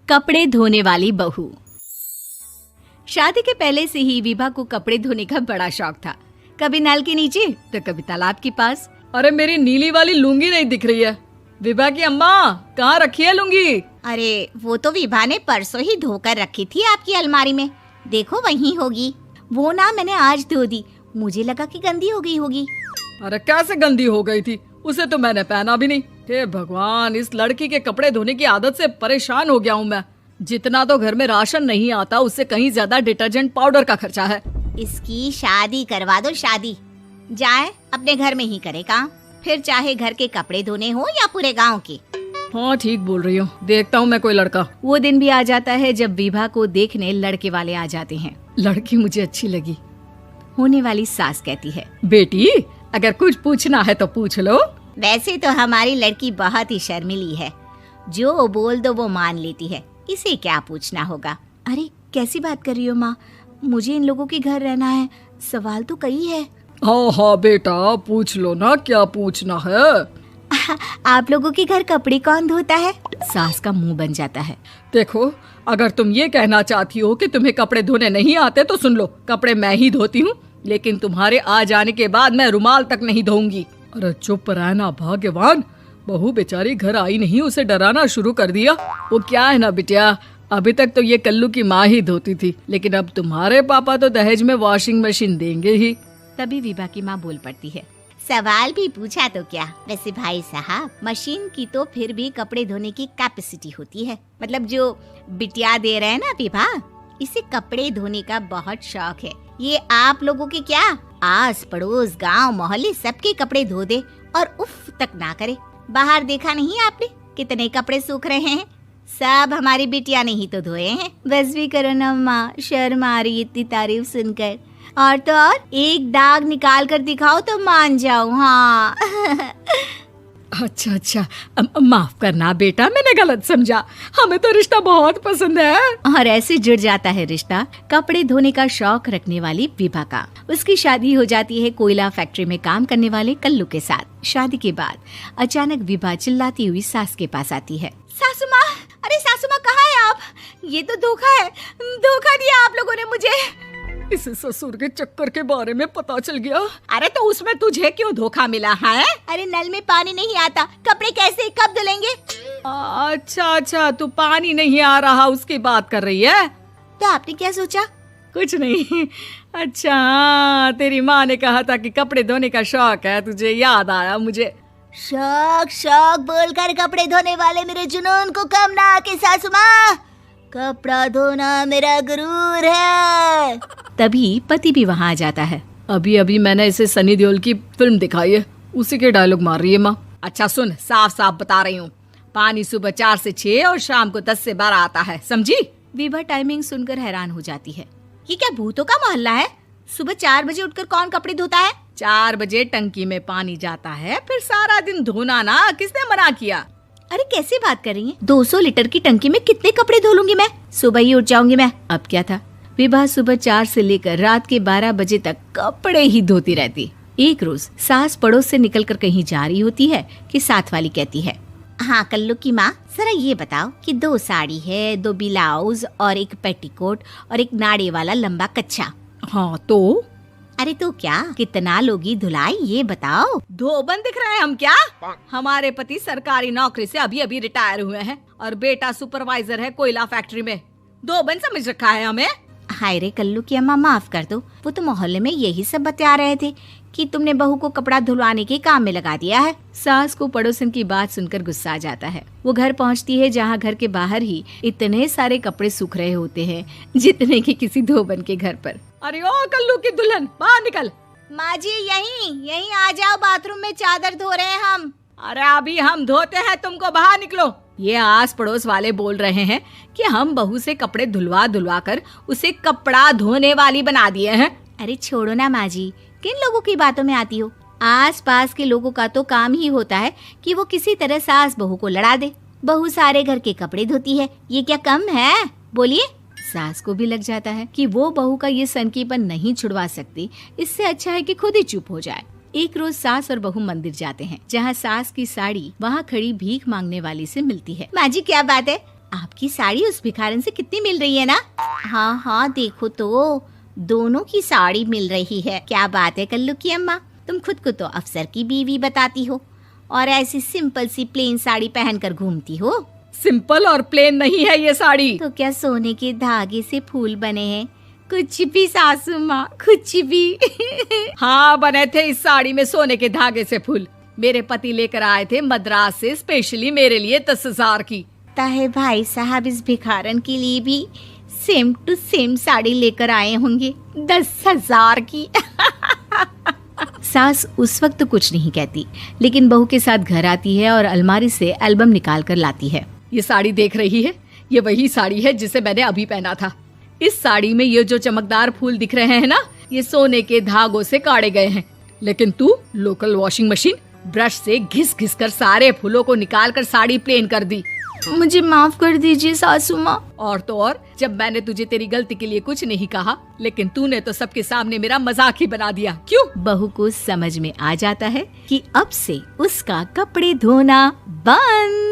कपड़े धोने वाली बहू। शादी के पहले से ही विभा को कपड़े धोने का बड़ा शौक था। कभी नल के नीचे तो कभी तालाब के पास। अरे मेरी नीली वाली लुंगी नहीं दिख रही है। विभा की अम्मा, कहाँ रखी है लुंगी? अरे वो तो विभा ने परसों ही धोकर रखी थी आपकी अलमारी में, देखो वहीं होगी। वो ना मैंने आज धो दी, मुझे लगा कि गंदी हो गई होगी। अरे कैसे गंदी हो गई थी? उसे तो मैंने पहना भी नहीं। हे भगवान, इस लड़की के कपड़े धोने की आदत से परेशान हो गया हूँ मैं। जितना तो घर में राशन नहीं आता, उससे कहीं ज्यादा डिटर्जेंट पाउडर का खर्चा है। इसकी शादी करवा दो, शादी। जाए अपने घर में ही करे काम, फिर चाहे घर के कपड़े धोने हो या पूरे गांव के। हाँ ठीक बोल रही हूँ, देखता हूँ मैं कोई लड़का। वो दिन भी आ जाता है जब विभा को देखने लड़के वाले आ जाते हैं। लड़की मुझे अच्छी लगी। होने वाली सास कहती है, बेटी अगर कुछ पूछना है तो पूछ लो। वैसे तो हमारी लड़की बहुत ही शर्मीली है, जो बोल दो वो मान लेती है, इसे क्या पूछना होगा। अरे कैसी बात कर रही हो माँ, मुझे इन लोगों के घर रहना है, सवाल तो कई है। हाँ हाँ बेटा, पूछ लो ना, क्या पूछना है। आप लोगों के घर कपड़े कौन धोता है? सास का मुंह बन जाता है। देखो, अगर तुम ये कहना चाहती हो कि तुम्हें कपड़े धोने नहीं आते तो सुन लो, कपड़े मैं ही धोती हूँ, लेकिन तुम्हारे आ जाने के बाद मैं रुमाल तक नहीं धोऊंगी। अरे चुप रहना भाग्यवान, बहू बेचारी घर आई नहीं, उसे डराना शुरू कर दिया। वो क्या है ना बिटिया, अभी तक तो ये कल्लू की माँ ही धोती थी, लेकिन अब तुम्हारे पापा तो दहेज में वॉशिंग मशीन देंगे ही। तभी विभा की माँ बोल पड़ती है, सवाल भी पूछा तो क्या। वैसे भाई साहब, मशीन की तो फिर भी कपड़े धोने की कैपेसिटी होती है। मतलब जो बिटिया दे रहे हैं ना विभा, इसे कपड़े धोने का बहुत शौक है। ये आप लोगों के क्या, आस पड़ोस गांव मोहल्ले सबके कपड़े धो दे और उफ तक ना करे। बाहर देखा नहीं आपने कितने कपड़े सूख रहे हैं? सब हमारी बिटिया ने ही तो धोए हैं। बस भी करो ना माँ, शर्म आ रही इतनी तारीफ सुनकर। और तो और एक दाग निकाल कर दिखाओ तो मान जाओ। हाँ अच्छा, माफ करना बेटा, मैंने गलत समझा। हमें तो रिश्ता बहुत पसंद है। और ऐसे जुड़ जाता है रिश्ता कपड़े धोने का शौक रखने वाली विभा का। उसकी शादी हो जाती है कोयला फैक्ट्री में काम करने वाले कल्लू के साथ। शादी के बाद अचानक विभा चिल्लाती हुई सास के पास आती है। सासू माँ, अरे सासू माँ कहाँ है आप? ये तो धोखा है, धोखा दिया आप लोगों ने मुझे। इसे ससुर के चक्कर के बारे में पता चल गया। अरे तो उसमें तुझे क्यों धोखा मिला है? अरे नल में पानी नहीं आता, कपड़े कैसे कब धुलेंगे? अच्छा, तू पानी नहीं आ रहा उसकी बात कर रही है। तो आपने क्या सोचा? कुछ नहीं। अच्छा तेरी माँ ने कहा था कि कपड़े धोने का शौक है तुझे, याद आया मुझे। शौक बोलकर कपड़े धोने वाले मेरे जुनून को कम ना आके सासू माँ, कपड़ा धोना मेरा गुरूर है। तभी पति भी वहाँ आ जाता है। अभी मैंने इसे सनी देओल की फिल्म दिखाई है, उसी के डायलॉग मार रही है माँ। अच्छा सुन, साफ साफ बता रही हूँ, पानी सुबह 4 से 6 और शाम को 10 से 12 आता है, समझी? विभा टाइमिंग सुनकर हैरान हो जाती है। ये क्या भूतों का मोहल्ला है? सुबह 4 बजे उठकर कौन कपड़े धोता है? 4 बजे टंकी में पानी जाता है, फिर सारा दिन धोना ना, किसने मना किया? अरे कैसी बात कर रही हैं? 200 लीटर की टंकी में कितने कपड़े धो लूंगी मैं? सुबह ही उठ जाऊंगी मैं। अब क्या था, विभा सुबह 4 से लेकर रात के 12 बजे तक कपड़े ही धोती रहती। एक रोज सास पड़ोस से निकलकर कहीं जा रही होती है कि साथ वाली कहती है, हाँ कल्लू की माँ, जरा ये बताओ कि 2 साड़ी है, 2 ब्लाउज और एक पेटीकोट और एक नाड़े वाला लंबा कच्छा। हाँ तो? अरे तो क्या, कितना लोगी धुलाई ये बताओ। धोबन दिख रहे हैं हम क्या? हमारे पति सरकारी नौकरी से अभी रिटायर हुए हैं और बेटा सुपरवाइजर है कोयला फैक्ट्री में। धोबन समझ रखा है हमें? हाय रे कल्लू की अम्मा, माफ कर दो, वो तो मोहल्ले में यही सब बता रहे थे कि तुमने बहू को कपड़ा धुलवाने के काम में लगा दिया है। सास को पड़ोसन की बात सुनकर गुस्सा आ जाता है। वो घर पहुंचती है जहां घर के बाहर ही इतने सारे कपड़े सूख रहे होते हैं जितने कि किसी धोबन के घर पर। अरे ओ कल्लू की दुल्हन, बाहर निकल। माँ जी यहीं आ जाओ, बाथरूम में चादर धो रहे हैं हम। अरे अभी हम धोते हैं, तुमको बाहर निकलो। ये आस पड़ोस वाले बोल रहे हैं कि हम बहू से कपड़े धुलवा कर उसे कपड़ा धोने वाली बना दिए हैं। अरे छोड़ो ना माँ जी, किन लोगों की बातों में आती हो? आस पास के लोगों का तो काम ही होता है कि वो किसी तरह सास बहू को लड़ा दे। बहू सारे घर के कपड़े धोती है, ये क्या कम है? बोलिए। सास को भी लग जाता है कि वो बहू का ये सनकीपन नहीं छुड़वा सकती, इससे अच्छा है कि खुद ही चुप हो जाए। एक रोज सास और बहू मंदिर जाते हैं, जहाँ सास की साड़ी वहाँ खड़ी भीख मांगने वाली से मिलती है। माँ जी क्या बात है, आपकी साड़ी उस भिखारन से कितनी मिल रही है ना? हाँ हाँ देखो तो, दोनों की साड़ी मिल रही है। क्या बात है कल्लू की अम्मा, तुम खुद को तो अफसर की बीवी बताती हो और ऐसी सिंपल सी प्लेन साड़ी पहनकर घूमती हो। सिंपल और प्लेन नहीं है ये साड़ी। तो क्या सोने के धागे से फूल बने हैं? कुछ भी सासू माँ, कुछ भी। हाँ बने थे इस साड़ी में सोने के धागे से फूल। मेरे पति लेकर आए थे मद्रास से स्पेशली मेरे लिए 10,000 की। ताहे भाई साहब इस भिखारन के लिए भी सेम टू सेम साड़ी लेकर आए होंगे 10,000 की। सास उस वक्त तो कुछ नहीं कहती, लेकिन बहू के साथ घर आती है और अलमारी से एल्बम निकाल कर लाती है। ये साड़ी देख रही है, ये वही साड़ी है जिसे मैंने अभी पहना था। इस साड़ी में ये जो चमकदार फूल दिख रहे हैं ना, ये सोने के धागों से काटे गए हैं। लेकिन तू लोकल वॉशिंग मशीन ब्रश से घिस घिस कर सारे फूलों को निकाल कर साड़ी प्लेन कर दी। मुझे माफ कर दीजिए सासू माँ। और तो और, जब मैंने तुझे तेरी गलती के लिए कुछ नहीं कहा, लेकिन तूने तो सबके सामने मेरा मजाक ही बना दिया। क्यों? बहू को समझ में आ जाता है कि अब से उसका कपड़े धोना बंद।